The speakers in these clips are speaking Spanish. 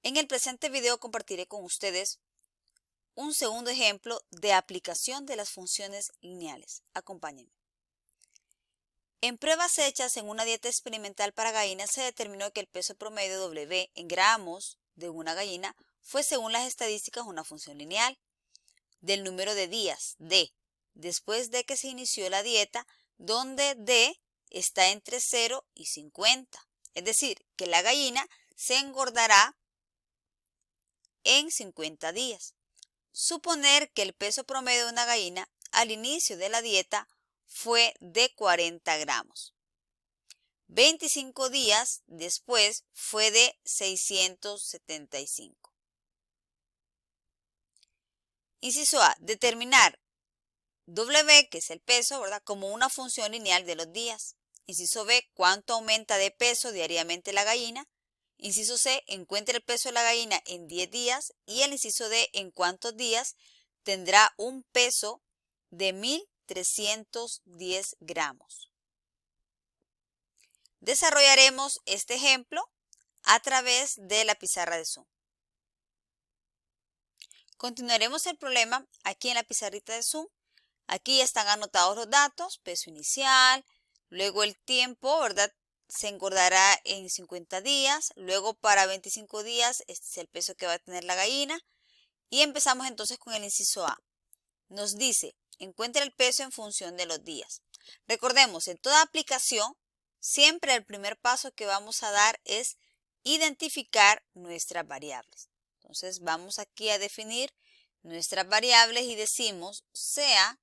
En el presente video compartiré con ustedes un segundo ejemplo de aplicación de las funciones lineales. Acompáñenme. En pruebas hechas en una dieta experimental para gallinas se determinó que el peso promedio W en gramos de una gallina fue, según las estadísticas, una función lineal del número de días D después de que se inició la dieta, donde D está entre 0 y 50. Es decir, que la gallina se engordará en 50 días. Suponer que el peso promedio de una gallina al inicio de la dieta fue de 40 gramos. 25 días después fue de 675. Inciso A. Determinar W, que es el peso, ¿verdad?, como una función lineal de los días. Inciso B. ¿Cuánto aumenta de peso diariamente la gallina? Inciso C. Encuentra el peso de la gallina en 10 días. Y el inciso D. ¿En cuántos días tendrá un peso de 1310 gramos? Desarrollaremos este ejemplo a través de la pizarra de Zoom. Continuaremos el problema aquí en la pizarrita de Zoom. Aquí están anotados los datos, peso inicial, luego el tiempo, ¿verdad? Se engordará en 50 días, luego para 25 días, este es el peso que va a tener la gallina. Y empezamos entonces con el inciso A. Nos dice, encuentra el peso en función de los días. Recordemos, en toda aplicación, siempre el primer paso que vamos a dar es identificar nuestras variables. Entonces vamos aquí a definir nuestras variables y decimos sea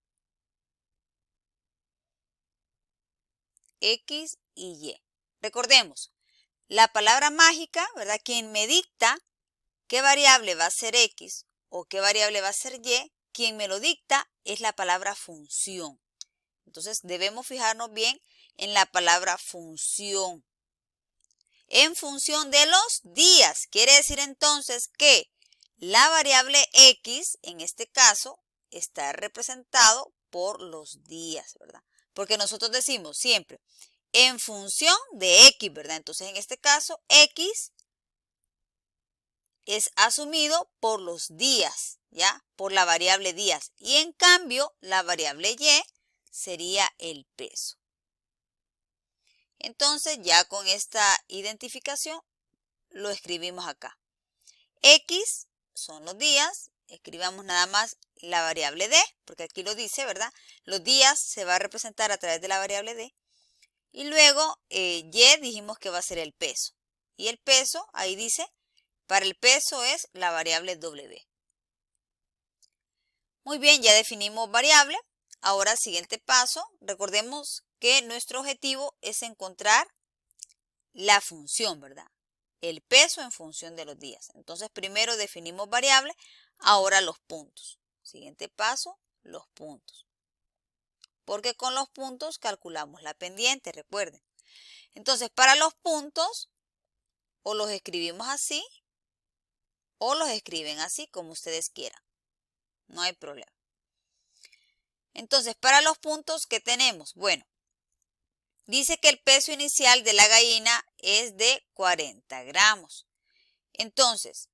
X y Y. Recordemos, la palabra mágica, ¿verdad?, quien me dicta qué variable va a ser X o qué variable va a ser Y, quien me lo dicta es la palabra función. Entonces debemos fijarnos bien en la palabra función. En función de los días, quiere decir entonces que la variable X, en este caso, está representado por los días, ¿verdad? Porque nosotros decimos siempre en función de X, ¿verdad? Entonces, en este caso, X es asumido por los días, ¿ya? Por la variable días. Y en cambio, la variable Y sería el peso. Entonces, ya con esta identificación, lo escribimos acá. X son los días. Escribamos nada más la variable D, porque aquí lo dice, ¿verdad? Los días se va a representar a través de la variable D. Y luego Y dijimos que va a ser el peso. Y el peso, ahí dice, para el peso es la variable W. Muy bien, ya definimos variable. Ahora, siguiente paso, recordemos que nuestro objetivo es encontrar la función, ¿verdad? El peso en función de los días. Entonces, primero definimos variable, ahora los puntos. Siguiente paso, los puntos. Porque con los puntos calculamos la pendiente, recuerden. Entonces, para los puntos, o los escribimos así, o los escriben así, como ustedes quieran. No hay problema. Entonces, para los puntos, ¿qué tenemos? Bueno, dice que el peso inicial de la gallina es de 40 gramos. Entonces,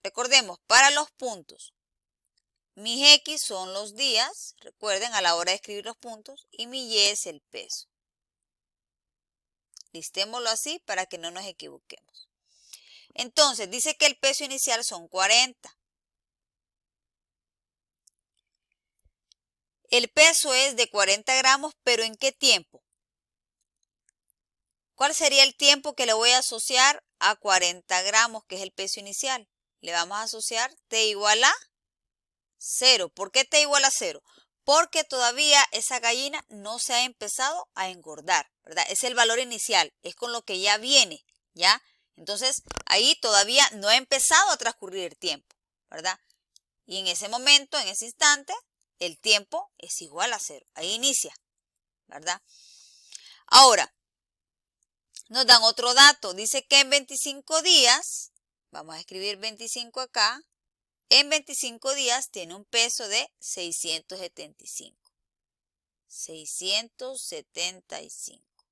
recordemos, para los puntos, mis X son los días, recuerden, a la hora de escribir los puntos, y mi Y es el peso. Listémoslo así para que no nos equivoquemos. Entonces, dice que el peso inicial son 40. El peso es de 40 gramos, pero ¿en qué tiempo? ¿Cuál sería el tiempo que le voy a asociar a 40 gramos, que es el peso inicial? Le vamos a asociar T igual a 0. ¿Por qué T igual a 0? Porque todavía esa gallina no se ha empezado a engordar, ¿verdad? Es el valor inicial, es con lo que ya viene, ¿ya? Entonces, ahí todavía no ha empezado a transcurrir el tiempo, ¿verdad? Y en ese momento, en ese instante, el tiempo es igual a 0. Ahí inicia, ¿verdad? Ahora, nos dan otro dato. Dice que en 25 días, vamos a escribir 25 acá, en 25 días tiene un peso de 675. 675.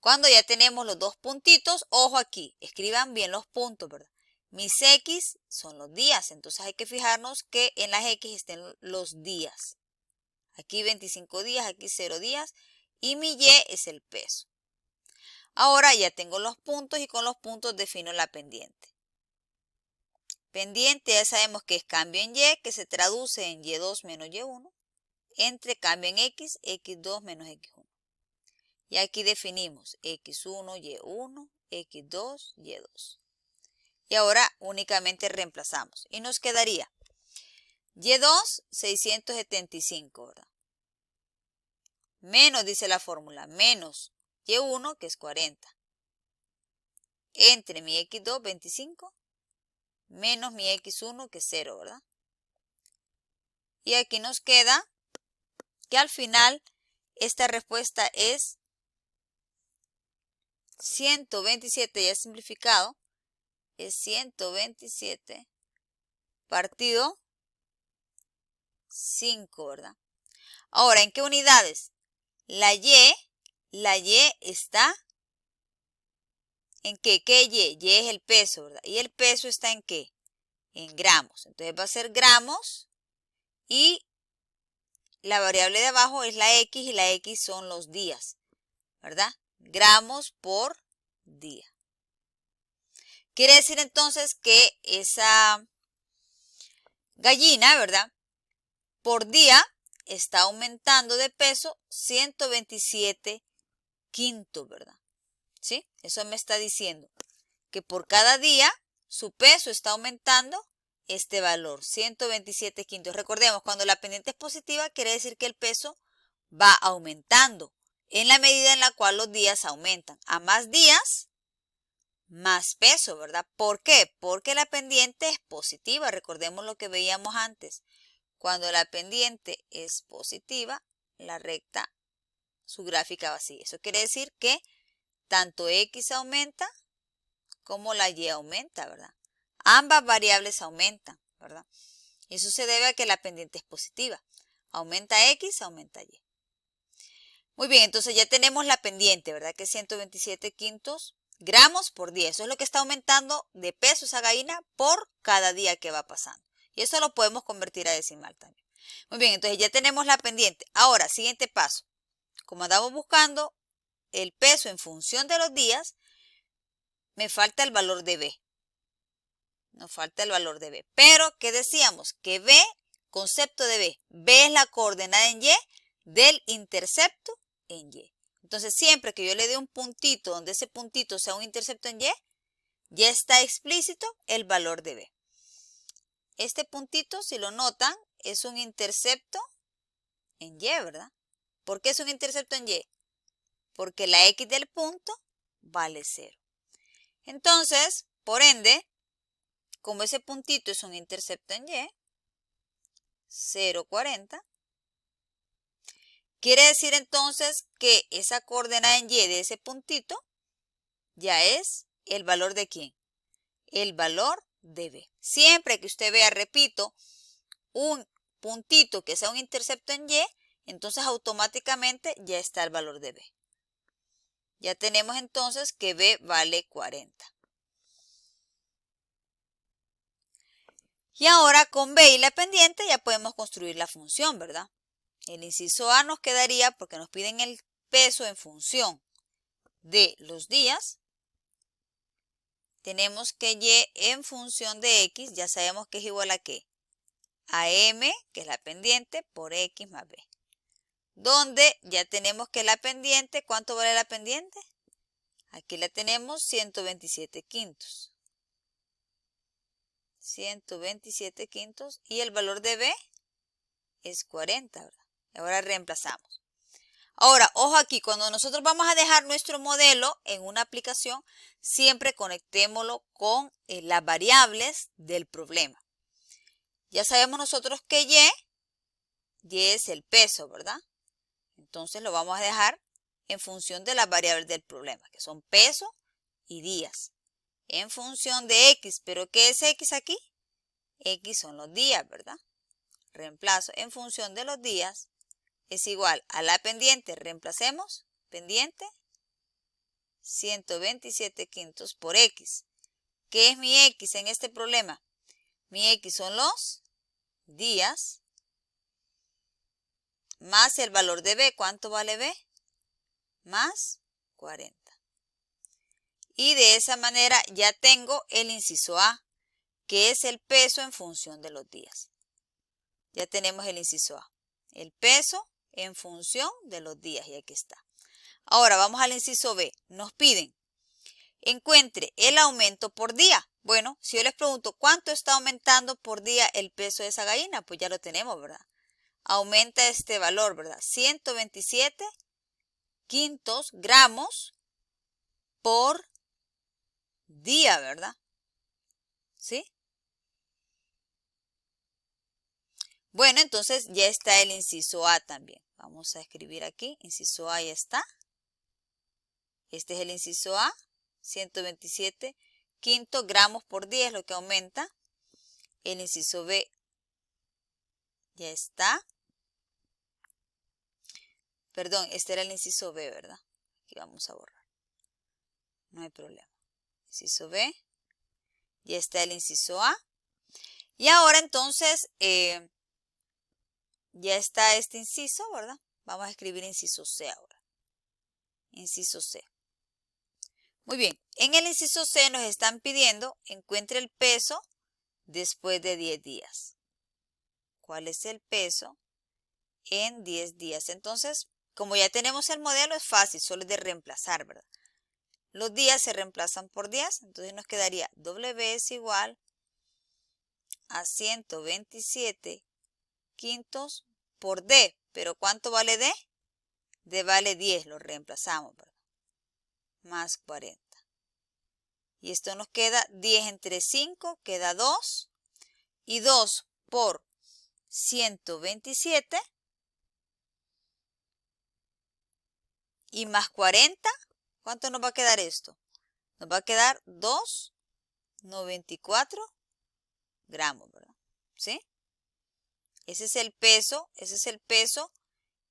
Cuando ya tenemos los dos puntitos, ojo aquí, escriban bien los puntos, ¿verdad? Mis X son los días, entonces hay que fijarnos que en las X estén los días. Aquí 25 días, aquí 0 días y mi Y es el peso. Ahora ya tengo los puntos y con los puntos defino la pendiente. Pendiente ya sabemos que es cambio en Y, que se traduce en Y2 menos Y1, entre cambio en X, X2 menos X1. Y aquí definimos X1, Y1, X2, Y2. Y ahora únicamente reemplazamos. Y nos quedaría Y2, 675, ¿verdad? Menos, dice la fórmula, menos Y1, que es 40. Entre mi X2, 25, menos mi X1, que es 0, ¿verdad? Y aquí nos queda que al final esta respuesta es 127, ya simplificado, es 127 partido 5, ¿verdad? Ahora, ¿en qué unidades? La Y está ¿en qué? ¿Qué Y? Y es el peso, ¿verdad? ¿Y el peso está en qué? En gramos. Entonces va a ser gramos y la variable de abajo es la X y la X son los días, ¿verdad? Gramos por día. Quiere decir entonces que esa gallina, ¿verdad? Por día está aumentando de peso 127 quintos, ¿verdad? ¿Sí? Eso me está diciendo que por cada día su peso está aumentando este valor, 127 quintos. Recordemos, cuando la pendiente es positiva, quiere decir que el peso va aumentando en la medida en la cual los días aumentan. A más días, más peso, ¿verdad? ¿Por qué? Porque la pendiente es positiva. Recordemos lo que veíamos antes. Cuando la pendiente es positiva, la recta, su gráfica va así. Eso quiere decir que tanto X aumenta como la Y aumenta, ¿verdad? Ambas variables aumentan, ¿verdad? Y eso se debe a que la pendiente es positiva. Aumenta X, aumenta Y. Muy bien, entonces ya tenemos la pendiente, ¿verdad? Que es 127 quintos gramos por día. Eso es lo que está aumentando de peso esa gallina por cada día que va pasando. Y eso lo podemos convertir a decimal también. Muy bien, entonces ya tenemos la pendiente. Ahora, siguiente paso. Como andamos buscando el peso en función de los días, me falta el valor de B. Nos falta el valor de B. Pero, ¿qué decíamos? Que B, concepto de B. B es la coordenada en Y del intercepto en Y. Entonces, siempre que yo le dé un puntito donde ese puntito sea un intercepto en Y, ya está explícito el valor de B. Este puntito, si lo notan, es un intercepto en Y, ¿verdad? ¿Por qué es un intercepto en Y? Porque la X del punto vale 0. Entonces, por ende, como ese puntito es un intercepto en Y, 0,40, quiere decir entonces que esa coordenada en Y de ese puntito ya es el valor de ¿quién? El valor de B. Siempre que usted vea, repito, un puntito que sea un intercepto en Y, entonces automáticamente ya está el valor de B. Ya tenemos entonces que B vale 40. Y ahora con B y la pendiente ya podemos construir la función, ¿verdad? El inciso A nos quedaría porque nos piden el peso en función de los días. Tenemos que Y en función de X, ya sabemos que es igual a ¿qué? A M, que es la pendiente, por X más B. Donde ya tenemos que la pendiente, ¿cuánto vale la pendiente? Aquí la tenemos 127 quintos. 127 quintos y el valor de B es 40, ¿verdad? Ahora reemplazamos. Ahora, ojo aquí, cuando nosotros vamos a dejar nuestro modelo en una aplicación, siempre conectémoslo con las variables del problema. Ya sabemos nosotros que Y es el peso, ¿verdad? Entonces lo vamos a dejar en función de las variables del problema, que son peso y días. En función de X, ¿pero qué es X aquí? X son los días, ¿verdad? Reemplazo en función de los días es igual a la pendiente, reemplacemos pendiente 127 quintos por X. ¿Qué es mi X en este problema? Mi X son los días más el valor de B. ¿Cuánto vale B? Más 40. Y de esa manera ya tengo el inciso A, que es el peso en función de los días. Ya tenemos el inciso A. El peso en función de los días, y aquí está. Ahora vamos al inciso B. Nos piden, encuentre el aumento por día. Bueno, si yo les pregunto, ¿cuánto está aumentando por día el peso de esa gallina? Pues ya lo tenemos, ¿verdad? Aumenta este valor, ¿verdad? 127 quintos gramos por día, ¿verdad? ¿Sí? Bueno, entonces ya está el inciso A también. Vamos a escribir aquí, inciso A ya está. Este es el inciso A, 127 quintos gramos por día es lo que aumenta. El inciso B ya está. Perdón, este era el inciso B, ¿verdad? Aquí vamos a borrar. No hay problema. Inciso B. Ya está el inciso A. Y ahora entonces, ya está este inciso, ¿verdad? Vamos a escribir inciso C ahora. Inciso C. Muy bien. En el inciso C nos están pidiendo, encuentre el peso después de 10 días. ¿Cuál es el peso en 10 días? Entonces, como ya tenemos el modelo, es fácil, solo es de reemplazar, ¿verdad? Los días se reemplazan por días, entonces nos quedaría W es igual a 127 quintos por D. ¿Pero cuánto vale D? D vale 10, lo reemplazamos, ¿verdad? Más 40. Y esto nos queda 10 entre 5, queda 2. Y 2 por 127 y más 40, ¿cuánto nos va a quedar esto? Nos va a quedar 2,94 gramos, ¿verdad? ¿Sí? Ese es el peso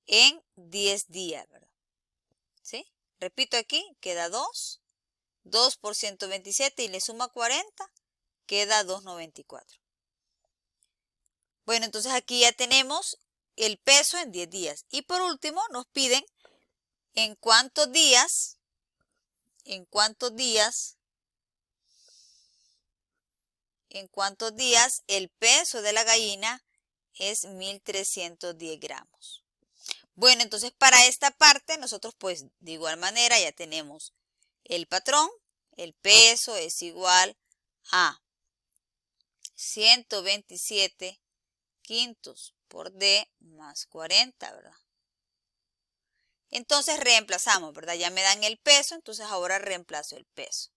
en 10 días, ¿verdad? ¿Sí? Repito aquí, queda 2 por 127 y le suma 40, queda 2,94. Bueno, entonces aquí ya tenemos el peso en 10 días. Y por último nos piden en cuántos días el peso de la gallina es 1310 gramos. Bueno, entonces para esta parte nosotros pues de igual manera ya tenemos el patrón. El peso es igual a 127 quintos por D más 40, ¿verdad? Entonces reemplazamos, ¿verdad? Ya me dan el peso, entonces ahora reemplazo el peso.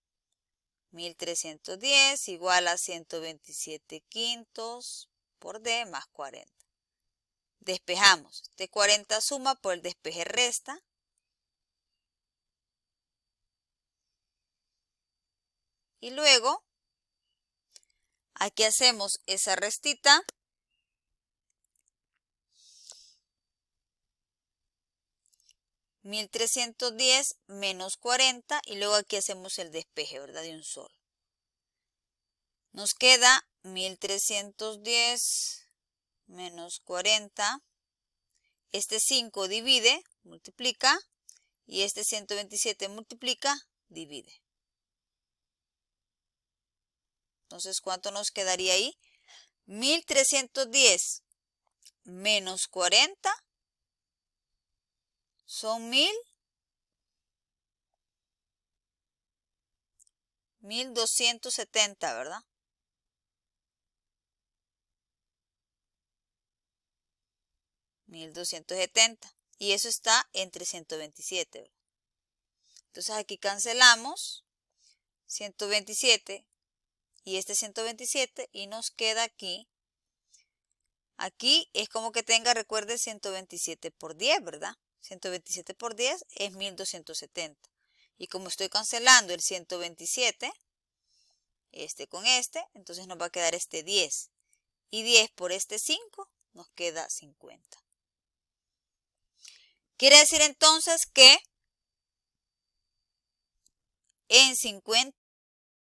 1310 igual a 127 quintos por D más 40. Despejamos. Este 40 suma, por el despeje resta. Y luego, aquí hacemos esa restita. $1,310 menos 40 y luego aquí hacemos el despeje, ¿verdad? De un solo. Nos queda 1,310 menos 40. Este 5 divide, multiplica, y este 127 multiplica, divide. Entonces, ¿cuánto nos quedaría ahí? 1,310 menos 40 son 1,270, ¿verdad? 1,270. Y eso está entre 127, ¿verdad? Entonces aquí cancelamos 127 y este 127 y nos queda aquí. Aquí es como que tenga, recuerde, 127 por 10, ¿verdad? 127 por 10 es 1,270. Y como estoy cancelando el 127, este con este, entonces nos va a quedar este 10. Y 10 por este 5 nos queda 50. Quiere decir entonces que en 50